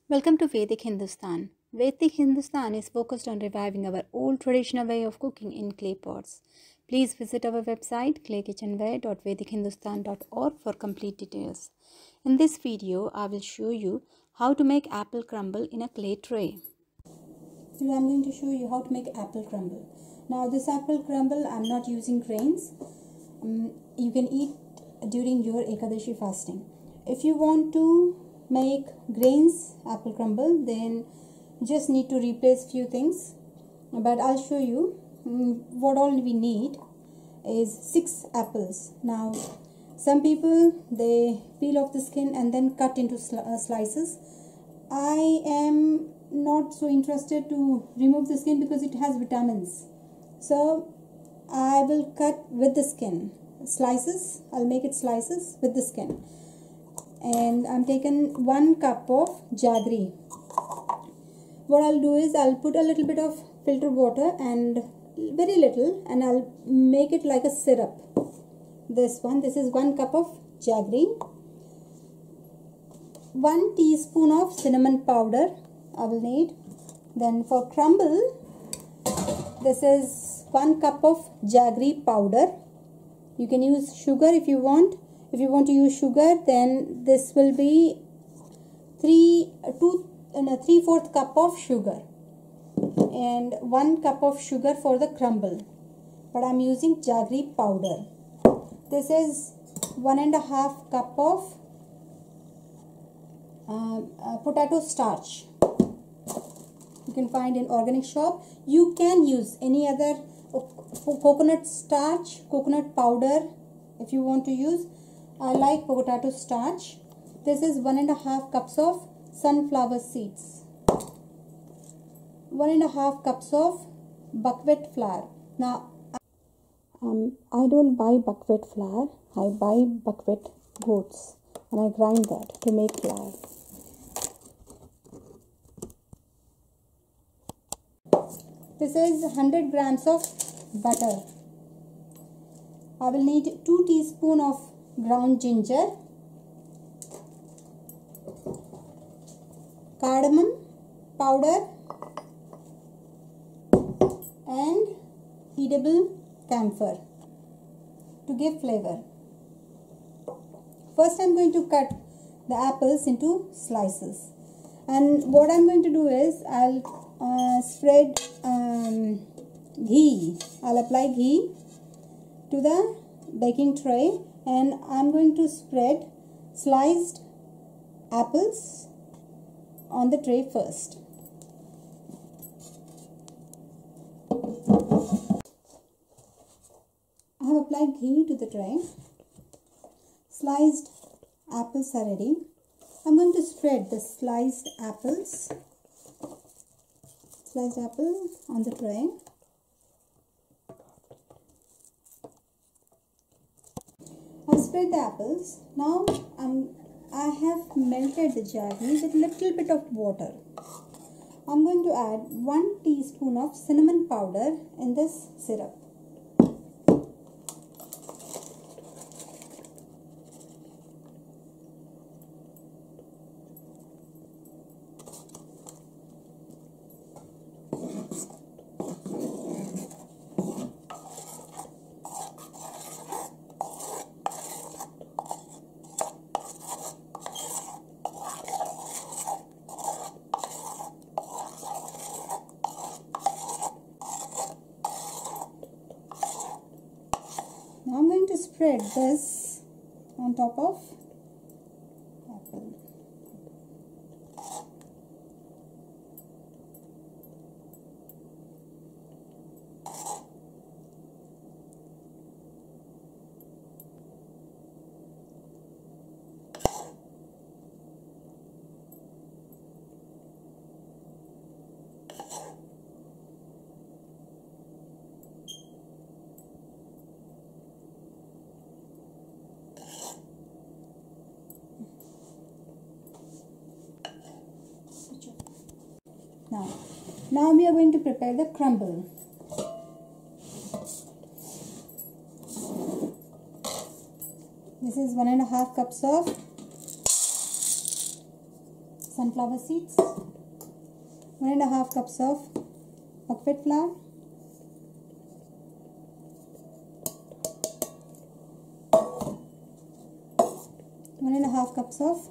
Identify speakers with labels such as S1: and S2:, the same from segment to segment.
S1: Welcome to Vedic Hindustan. Vedic Hindustan is focused on reviving our old traditional way of cooking in clay pots. Please visit our website claykitchenware.vedichindustan.org for complete details. In this video, I will show you how to make apple crumble in a clay tray.
S2: Today I'm going to show you how to make apple crumble. Now this apple crumble, I'm not using grains. You can eat during your Ekadashi fasting. If you want to make grains apple crumble, then you just need to replace few things. But I'll show you what all we need is 6 apples. Now some people, they peel off the skin and then cut into slices. I am not so interested to remove the skin because it has vitamins, so I will cut with the skin slices. I'll make it slices with the skin, and I'm taking 1 cup of jaggery. What I'll do is I'll put a little bit of filtered water and very little, and I'll make it like a syrup. This is 1 cup of jaggery, 1 teaspoon of cinnamon powder I will need. Then for crumble, this is 1 cup of jaggery powder. You can use sugar if you want. If you want to use sugar, then this will be 3/4 cup of sugar and 1 cup of sugar for the crumble. But I'm using jaggery powder. This is 1.5 cup of potato starch. You can find in organic shop. You can use any other coconut starch, coconut powder if you want to use. I like potato starch. This is 1.5 cups of sunflower seeds, 1.5 cups of buckwheat flour. Now I don't buy buckwheat flour, I buy buckwheat goats and I grind that to make flour. This is 100 grams of butter. I will need 2 teaspoons of ground ginger, cardamom powder and edible camphor to give flavor. First I'm going to cut the apples into slices, and what I'm going to do is I'll spread ghee. I'll apply ghee to the baking tray, and I'm going to spread sliced apples on the tray first. I have applied ghee to the tray. Sliced apples are ready. I'm going to spread the sliced apple on the tray. I've spread the apples. Now I have melted the jaggery with a little bit of water. I'm going to add 1 teaspoon of cinnamon powder in this syrup. Now I'm going to spread this on top of apple. Now we are going to prepare the crumble. This is 1.5 cups of sunflower seeds, 1.5 cups of buckwheat flour, 1.5 cups of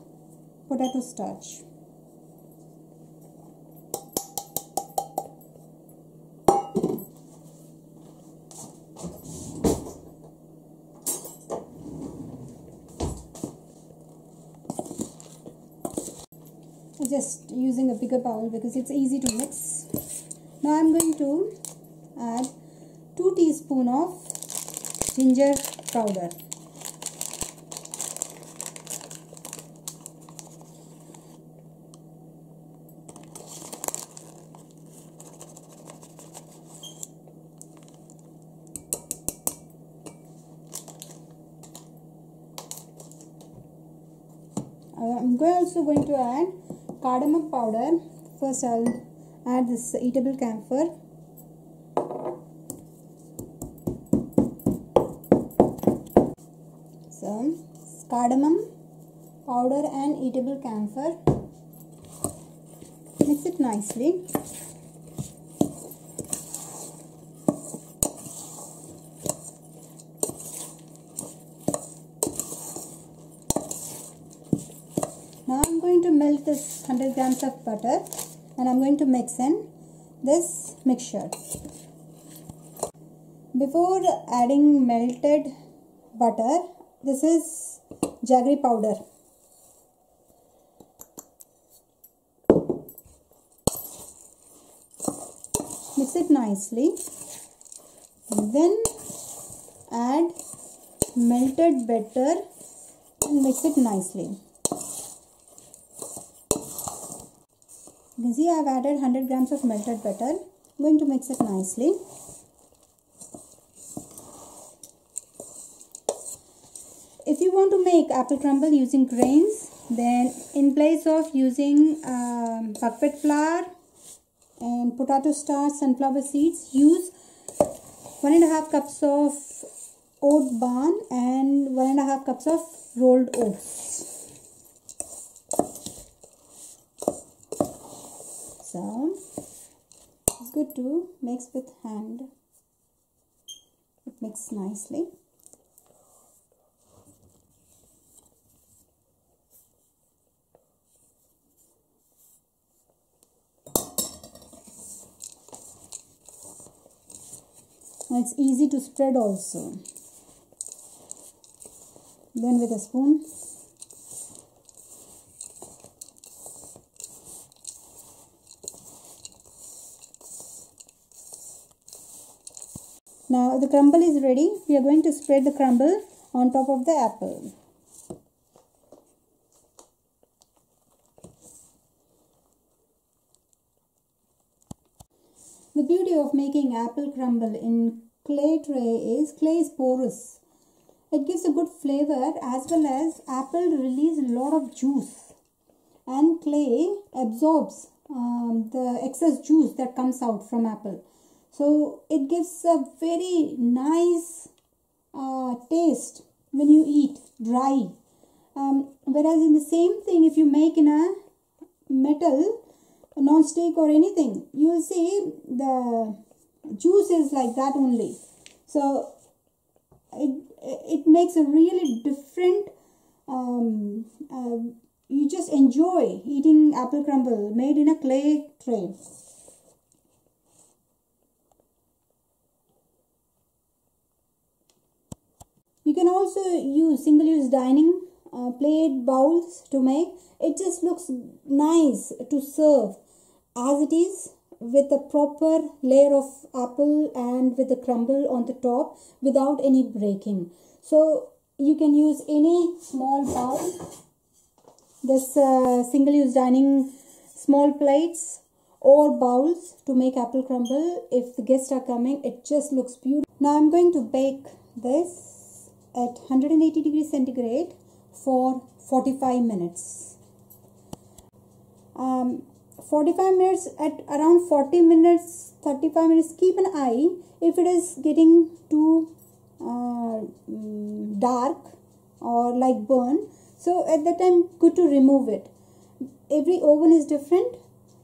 S2: potato starch. Just using a bigger bowl because it's easy to mix. Now I'm going to add 2 teaspoons of ginger powder. I'm also going to add cardamom powder. First I'll add this eatable camphor. So cardamom powder and eatable camphor. Mix it nicely. Now I'm going to melt this 100 grams of butter and I'm going to mix in this mixture. Before adding melted butter, this is jaggery powder. Mix it nicely. Then add melted butter and mix it nicely. You can see I have added 100 grams of melted butter. I'm going to mix it nicely. If you want to make apple crumble using grains, then in place of using buckwheat flour and potato starch, sunflower seeds, use 1.5 cups of oat bran and 1.5 cups of rolled oats. So it's good to mix with hand. It mixes nicely. And it's easy to spread also. Then with a spoon, now the crumble is ready. We are going to spread the crumble on top of the apple. The beauty of making apple crumble in clay tray is clay is porous. It gives a good flavor as well as apple release a lot of juice and clay absorbs the excess juice that comes out from apple. So it gives a very nice taste when you eat dry. Whereas in the same thing, if you make in a metal, non-stick or anything, you will see the juice is like that only. So it makes a really different, you just enjoy eating apple crumble made in a clay tray. You can also use single-use dining plate bowls to make. It just looks nice to serve as it is, with a proper layer of apple and with the crumble on the top without any breaking. So you can use any small bowl, this single-use dining small plates or bowls to make apple crumble. If the guests are coming, it just looks beautiful. Now I'm going to bake this at 180 degrees centigrade for 45 minutes. 45 minutes, at around 40 minutes, 35 minutes, keep an eye if it is getting too dark or like burn. So at that time, good to remove it. Every oven is different,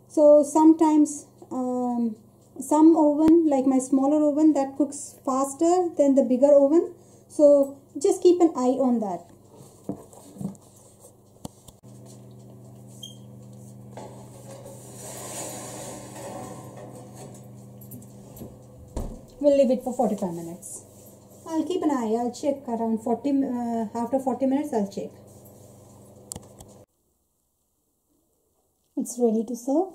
S2: so sometimes some oven, like my smaller oven, that cooks faster than the bigger oven, so just keep an eye on that. We'll leave it for 45 minutes. I'll keep an eye. I'll check around after 40 minutes. I'll check. It's ready to serve.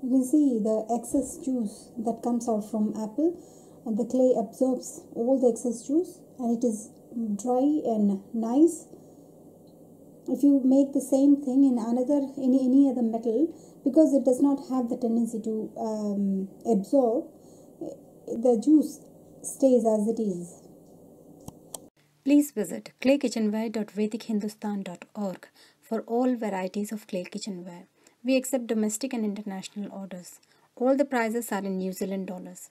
S2: You can see the excess juice that comes out from apple, and the clay absorbs all the excess juice, and it is dry and nice. If you make the same thing in any other metal, because it does not have the tendency to absorb, the juice stays as it is.
S1: Please visit claykitchenware.vedichindustan.org for all varieties of clay kitchenware. We accept domestic and international orders. All the prices are in New Zealand dollars.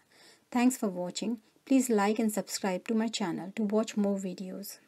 S1: Thanks for watching. Please like and subscribe to my channel to watch more videos.